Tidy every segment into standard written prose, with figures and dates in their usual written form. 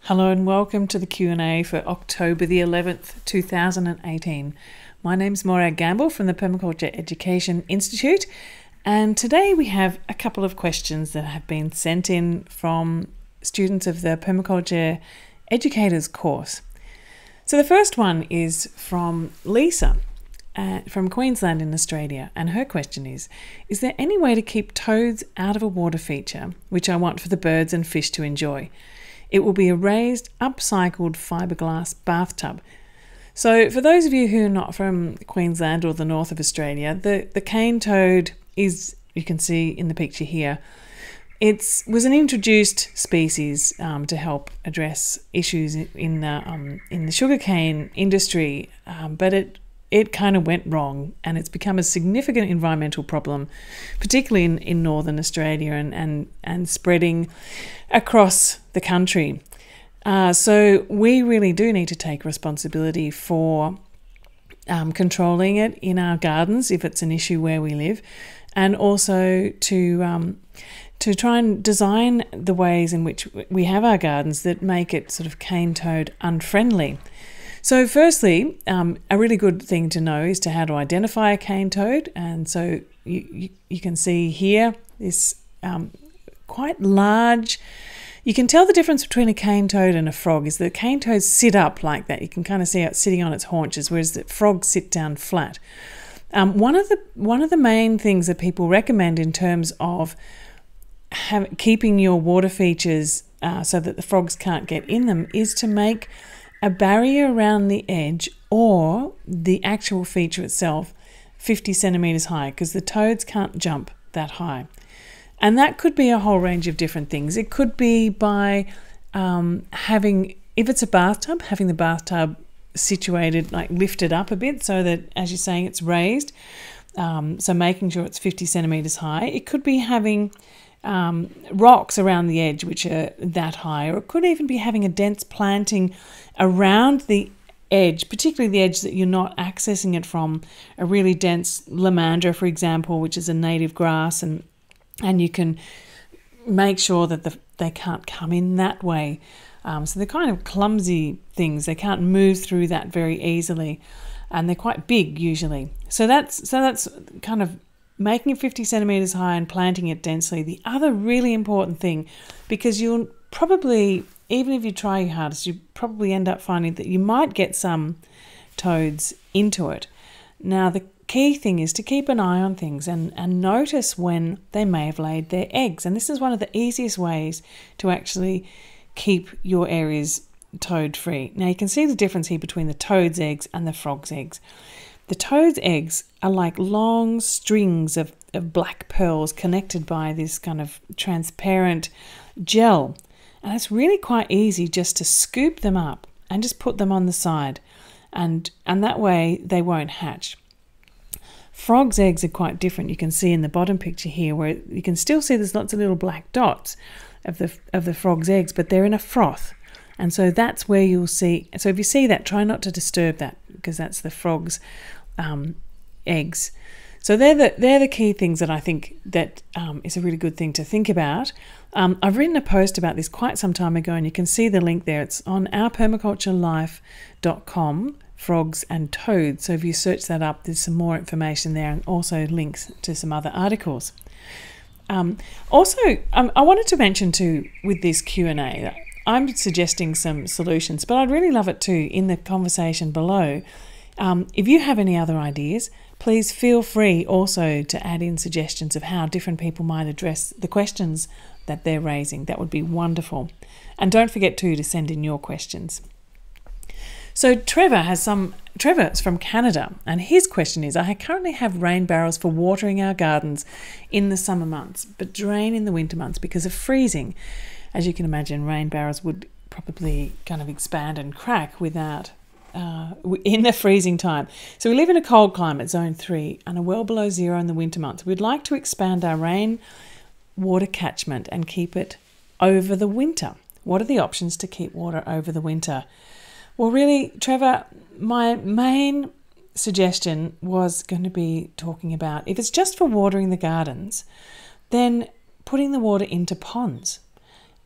Hello and welcome to the Q&A for October the 11th, 2018. My name's Morag Gamble from the Permaculture Education Institute, and today we have a couple of questions that have been sent in from students of the Permaculture Educators course. So the first one is from Lisa from Queensland in Australia, and her question is there any way to keep toads out of a water feature, which I want for the birds and fish to enjoy? It will be a raised, upcycled fiberglass bathtub. So for those of you who are not from Queensland or the north of Australia, the cane toad is, you can see in the picture here, was an introduced species to help address issues in the sugarcane industry, but it kind of went wrong, and it's become a significant environmental problem, particularly in northern Australia and spreading across the country. So we really do need to take responsibility for controlling it in our gardens if it's an issue where we live, and also to try and design the ways in which we have our gardens that make it sort of cane toad unfriendly. So firstly, a really good thing to know is how to identify a cane toad. And so you can see here this quite large, you can tell the difference between a cane toad and a frog is that cane toads sit up like that. You can kind of see it sitting on its haunches, whereas the frogs sit down flat. One of the main things that people recommend in terms of keeping your water features so that the frogs can't get in them is to make a barrier around the edge or the actual feature itself 50 centimetres high, because the toads can't jump that high. And that could be a whole range of different things. It could be by if it's a bathtub, having the bathtub situated, like lifted up a bit so that, as you're saying, it's raised. So making sure it's 50 centimetres high. It could be having rocks around the edge which are that high, or it could even be having a dense planting around the edge, particularly the edge that you're not accessing it from, a really dense lamandra, for example, which is a native grass, and you can make sure that they can't come in that way. So they're kind of clumsy things. They can't move through that very easily, and they're quite big usually. So that's kind of making it 50 centimetres high and planting it densely. The other really important thing, because you'll probably, even if you try your hardest, you probably end up finding that you might get some toads into it. Now, the key thing is to keep an eye on things and notice when they may have laid their eggs. And this is one of the easiest ways to actually keep your areas toad-free. Now, you can see the difference here between the toad's eggs and the frog's eggs. The toad's eggs are like long strings of black pearls connected by this kind of transparent gel. And it's really quite easy just to scoop them up and just put them on the side. And that way they won't hatch. Frog's eggs are quite different. You can see in the bottom picture here where you can still see there's lots of little black dots of the frog's eggs, but they're in a froth. And so that's where you'll see. So if you see that, try not to disturb that, because that's the frog's eggs. So they're the key things that I think that is a really good thing to think about. I've written a post about this quite some time ago, and you can see the link there. It's on ourpermaculturelife.com, frogs and toads. So if you search that up, there's some more information there, and also links to some other articles. Also, I wanted to mention too, with this Q&A, I'm suggesting some solutions, but I'd really love it too in the conversation below. If you have any other ideas, please feel free also to add in suggestions of how different people might address the questions that they're raising. That would be wonderful. And don't forget too to send in your questions. So Trevor's from Canada, and his question is, I currently have rain barrels for watering our gardens in the summer months, but drain in the winter months because of freezing. As you can imagine, rain barrels would probably kind of expand and crack without in the freezing time. So we live in a cold climate, zone 3, and are well below zero in the winter months. We'd like to expand our rain water catchment and keep it over the winter. What are the options to keep water over the winter? Well, really, Trevor, my main suggestion was going to be talking about, if it's just for watering the gardens, then putting the water into ponds.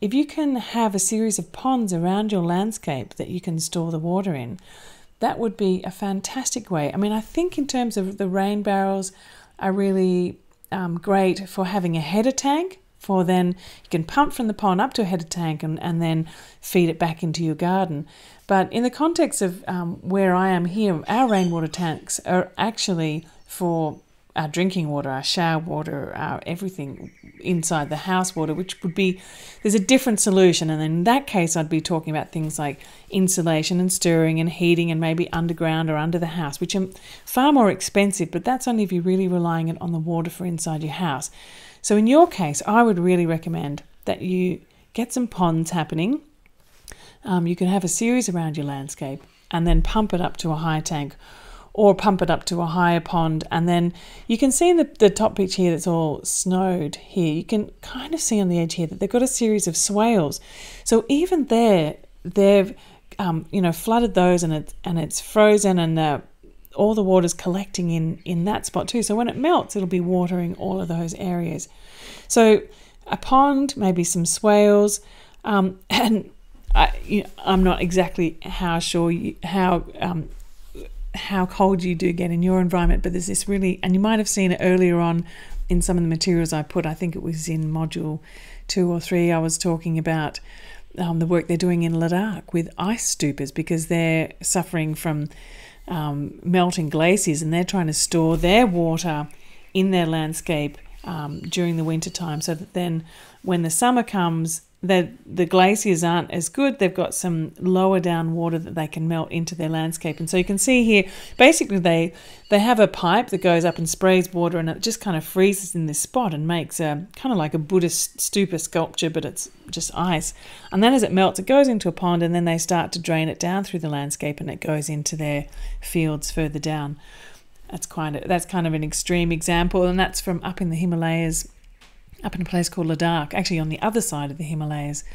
if you can have a series of ponds around your landscape that you can store the water in, that would be a fantastic way. I mean, I think in terms of the rain barrels are really great for having a header tank, for then you can pump from the pond up to a header tank and then feed it back into your garden. But in the context of where I am here, our rainwater tanks are actually for our drinking water, our shower water, our everything inside the house water, which would be, there's a different solution. And in that case, I'd be talking about things like insulation and stirring and heating and maybe underground or under the house, which are far more expensive, but that's only if you're really relying on the water for inside your house. So in your case, I would really recommend that you get some ponds happening. You can have a series around your landscape and then pump it up to a high tank, or pump it up to a higher pond. And then you can see in the top picture here that's all snowed here, you can kind of see on the edge here that they've got a series of swales. So even there, they've flooded those, and it's frozen, and all the water's collecting in that spot too. So when it melts, it'll be watering all of those areas. So a pond, maybe some swales, and I'm not exactly how cold you do get in your environment, but there's this really, and you might have seen it earlier on in some of the materials I put, I think it was in module 2 or 3, I was talking about the work they're doing in Ladakh with ice stoopers, because they're suffering from melting glaciers, and they're trying to store their water in their landscape during the winter time, so that then when the summer comes, the glaciers aren't as good. They've got some lower down water that they can melt into their landscape. And so you can see here, basically they have a pipe that goes up and sprays water, and it just kind of freezes in this spot and makes a kind of like a Buddhist stupa sculpture, but it's just ice. And then as it melts, it goes into a pond, and then they start to drain it down through the landscape, and it goes into their fields further down. That's kind of an extreme example, and that's from up in the Himalayas, up in a place called Ladakh, actually on the other side of the Himalayas.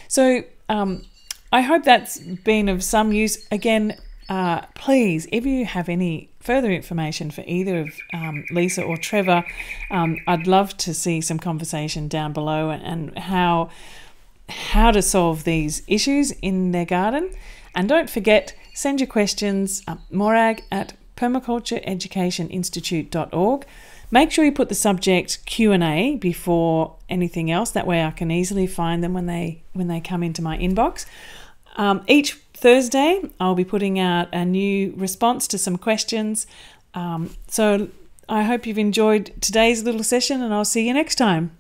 So I hope that's been of some use. Again, please, if you have any further information for either of Lisa or Trevor, I'd love to see some conversation down below and how to solve these issues in their garden. And don't forget, send your questions, morag@permacultureeducationinstitute.org. Make sure you put the subject Q&A before anything else. That way I can easily find them when they come into my inbox. Each Thursday, I'll be putting out a new response to some questions. So I hope you've enjoyed today's little session, and I'll see you next time.